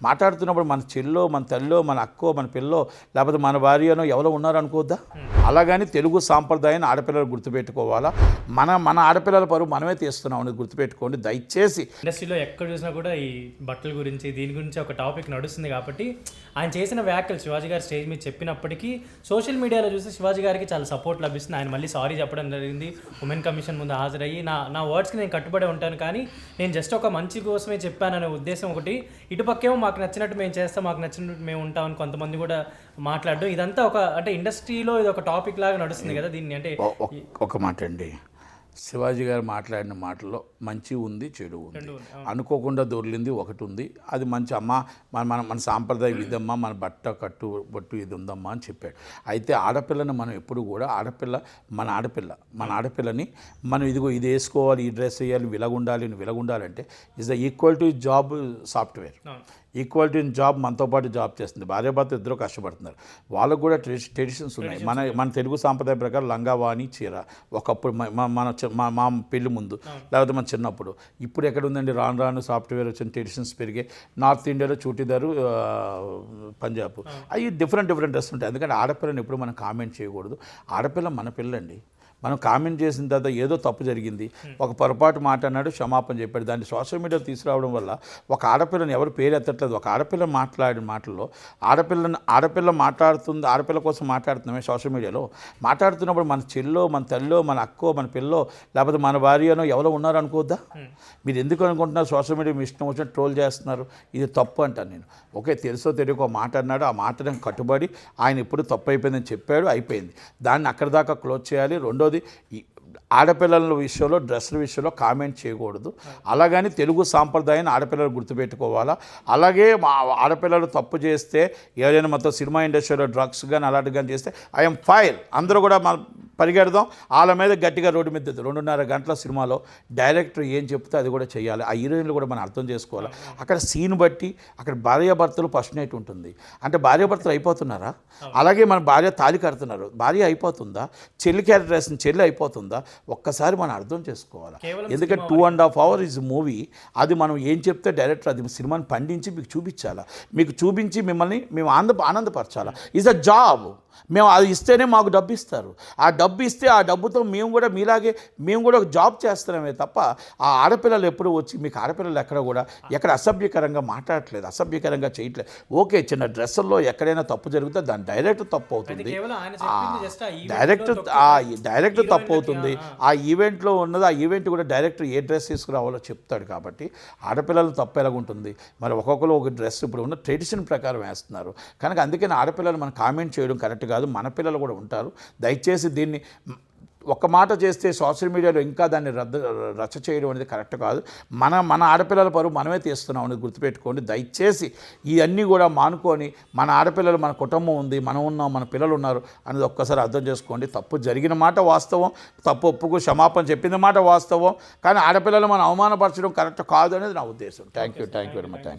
మాట్లాడుతున్నప్పుడు మన చెల్లో, మన తల్లో, మన అక్కో, మన పిల్లో, లేకపోతే మన భార్యనో ఎవరో ఉన్నారు అనుకోవద్దా? అలాగని తెలుగు సాంప్రదాయాన్ని ఆడపిల్లలు గుర్తుపెట్టుకోవాలా. మన ఆడపిల్లల పరువు మనమే తీస్తున్నాం అనేది గుర్తుపెట్టుకోండి దయచేసి. ఇండస్ట్రీలో ఎక్కడ చూసినా కూడా ఈ బట్టల గురించి దీని గురించి ఒక టాపిక్ నడుస్తుంది కాబట్టి ఆయన చేసిన వ్యాఖ్యలు శివాజీ గారు స్టేజ్ మీద చెప్పినప్పటికీ సోషల్ మీడియాలో చూస్తే శివాజీ గారికి చాలా సపోర్ట్ లభిస్తుంది. ఆయన మళ్ళీ సారీ చెప్పడం జరిగింది. ఉమెన్ కమిషన్ ముందు హాజరయ్యి నా వర్డ్స్కి నేను కట్టుబడి ఉంటాను, కానీ నేను జస్ట్ ఒక మంచి కోసమే చెప్పాననే ఉద్దేశం ఒకటి. ఇటుపక్కేమో మాకు నచ్చినట్టు మేము చేస్తాం, మాకు నచ్చినట్టు మేము ఉంటామని కొంతమంది కూడా మాట్లాడడం, ఇదంతా ఒక అంటే ఇండస్ట్రీలో ఇది ఒక టాపిక్ లాగా నడుస్తుంది కదా. దీన్ని అంటే ఒక మాట అండి, శివాజీ గారు మాట్లాడిన మాటల్లో మంచి ఉంది, చెడు ఉంది. అనుకోకుండా దొర్లింది ఒకటి ఉంది, అది మంచి అమ్మ మన సాంప్రదాయం ఇదమ్మా, మన బొట్టు ఇది ఉందమ్మా అని చెప్పాడు. అయితే ఆడపిల్లని మనం ఎప్పుడు కూడా మన ఆడపిల్లని మనం ఇదిగో ఇది వేసుకోవాలి, ఈ డ్రెస్ వేయాలి, విలగుండాలంటే is the equal to job software. Equality in job మనతో పాటు జాబ్ చేస్తుంది, భార్యాభర్త ఇద్దరు కష్టపడుతున్నారు. వాళ్ళకు కూడా ట్రెడిషన్స్ ఉన్నాయి. మన తెలుగు సాంప్రదాయం ప్రకారం లంగావాణి, చీర ఒకప్పుడు మా పెళ్లి ముందు, లేకపోతే మన చిన్నప్పుడు. ఇప్పుడు ఎక్కడ ఉందండి? రాను సాఫ్ట్వేర్ వచ్చిన ట్రెడిషన్స్ పెరిగే. నార్త్ ఇండియాలో చూటీదారు, పంజాబ్, అవి డిఫరెంట్ డ్రెస్ ఉంటాయి. ఎందుకంటే ఆడపిల్లని ఎప్పుడు మనం కామెంట్ చేయకూడదు. ఆడపిల్ల మన పిల్లండి. మనం కామెంట్ చేసిన తర్వాత ఏదో తప్పు జరిగింది, ఒక పొరపాటు మాట అన్నాడు, క్షమాపణ చెప్పాడు, దాన్ని సోషల్ మీడియాలో తీసుకురావడం వల్ల ఒక ఆడపిల్లని ఎవరు పేరు ఎత్తట్లేదు. ఒక ఆడపిల్ల మాట్లాడిన మాటల్లో ఆడపిల్ల కోసం మాట్లాడుతున్నామే సోషల్ మీడియాలో. మాట్లాడుతున్నప్పుడు మన చెల్లో, మన తల్లో, మన అక్కో, మన పిల్లో, లేకపోతే మన భార్యనో ఎవరో ఉన్నారు అనుకోవద్దా? మీరు ఎందుకు అనుకుంటున్నారు సోషల్ మీడియా మీ ఇష్టం వచ్చిన ట్రోల్ చేస్తున్నారు? ఇది తప్పు అంటాను నేను. ఓకే, తెలుసో తెలియకో మాట అన్నాడు, ఆ మాటను కట్టుబడి ఆయన ఇప్పుడు తప్పు అయిపోయిందని చెప్పాడు, అయిపోయింది. దాన్ని అక్కడి దాకా క్లోజ్ చేయాలి. రెండోది, ఆడపిల్లల విషయంలో, డ్రెస్సుల విషయంలో కామెంట్ చేయకూడదు. అలాగని తెలుగు సాంప్రదాయాన్ని ఆడపిల్లలు గుర్తుపెట్టుకోవాలా. అలాగే మా ఆడపిల్లలు తప్పు చేస్తే, ఏదైనా మొత్తం సినిమా ఇండస్ట్రీలో డ్రగ్స్ కానీ అలాంటి కానీ చేస్తే ఐఎమ్ ఫైర్, అందరూ కూడా పరిగెడదాం వాళ్ళ మీద గట్టిగా రోడ్డు మీద 2.5 గంటల సినిమాలో డైరెక్టర్ ఏం చెప్తే అది కూడా చేయాలి. ఆ హీరోయిన్లు కూడా మనం అర్థం చేసుకోవాలి. అక్కడ సీన్ బట్టి అక్కడ భార్యాభర్తలు ఫస్ట్ నైట్ ఉంటుంది అంటే భార్యాభర్తలు అయిపోతున్నారా? అలాగే మన భార్య తాళి కడుతున్నారు, భార్య అయిపోతుందా? చెల్లి క్యారెక్టర్ వేసిన చెల్లి అయిపోతుందా? ఒక్కసారి మనం అర్థం చేసుకోవాలి. ఎందుకంటే 2.5 hours ఇస్ మూవీ. అది మనం ఏం చెప్తే డైరెక్టర్ అది సినిమాని పండించి మీకు చూపించాలా, మీకు చూపించి మేము ఆనందపరచాలా. Is a job. మేము అది ఇస్తేనే మాకు డబ్బు ఇస్తారు. ఆ డబ్బు ఇస్తే ఆ డబ్బుతో మేము కూడా ఒక జాబ్ చేస్తున్నామే తప్ప ఆ ఆడపిల్లలు ఎప్పుడు వచ్చి మీకు ఆడపిల్లలు ఎక్కడ అసభ్యకరంగా మాట్లాడట్లేదు, అసభ్యకరంగా చేయట్లేదు. ఓకే, చిన్న డ్రెస్సుల్లో ఎక్కడైనా తప్పు జరిగితే దాని డైరెక్టర్ తప్పు అవుతుంది, డైరెక్టర్ తప్పు అవుతుంది. ఆ ఈవెంట్లో ఉన్నది, ఆ ఈవెంట్ కూడా డైరెక్టర్ ఏ డ్రెస్ తీసుకురావాలో చెప్తాడు. కాబట్టి ఆడపిల్లలు తప్పు ఎలాగుంటుంది? మరి ఒక్కొక్కరు ఒక డ్రెస్ ఇప్పుడు ఉన్న ట్రెడిషన్ ప్రకారం వేస్తున్నారు కనుక అందుకని ఆడపిల్లలు మనం కామెంట్ చేయడం కరెక్ట్ కాదు. మన పిల్లలు కూడా ఉంటారు. దయచేసి దీన్ని ఒక మాట చేస్తే సోషల్ మీడియాలో ఇంకా దాన్ని రచ్చ చేయడం అనేది కరెక్ట్ కాదు. మన ఆడపిల్లల పరువు మనమే తీస్తున్నాం అనేది గుర్తుపెట్టుకోండి దయచేసి. ఇవన్నీ కూడా మానుకొని మన ఆడపిల్లలు, మన కుటుంబం ఉంది, మనం ఉన్నాం, మన పిల్లలు ఉన్నారు అనేది ఒక్కసారి అర్థం చేసుకోండి. తప్పు జరిగిన మాట వాస్తవం, తప్పు ఒప్పుకు క్షమాపణ చెప్పిన మాట వాస్తవం, కానీ ఆడపిల్లలు మనం అవమానపరచడం కరెక్ట్ కాదు అనేది నా ఉద్దేశం. Thank you very much.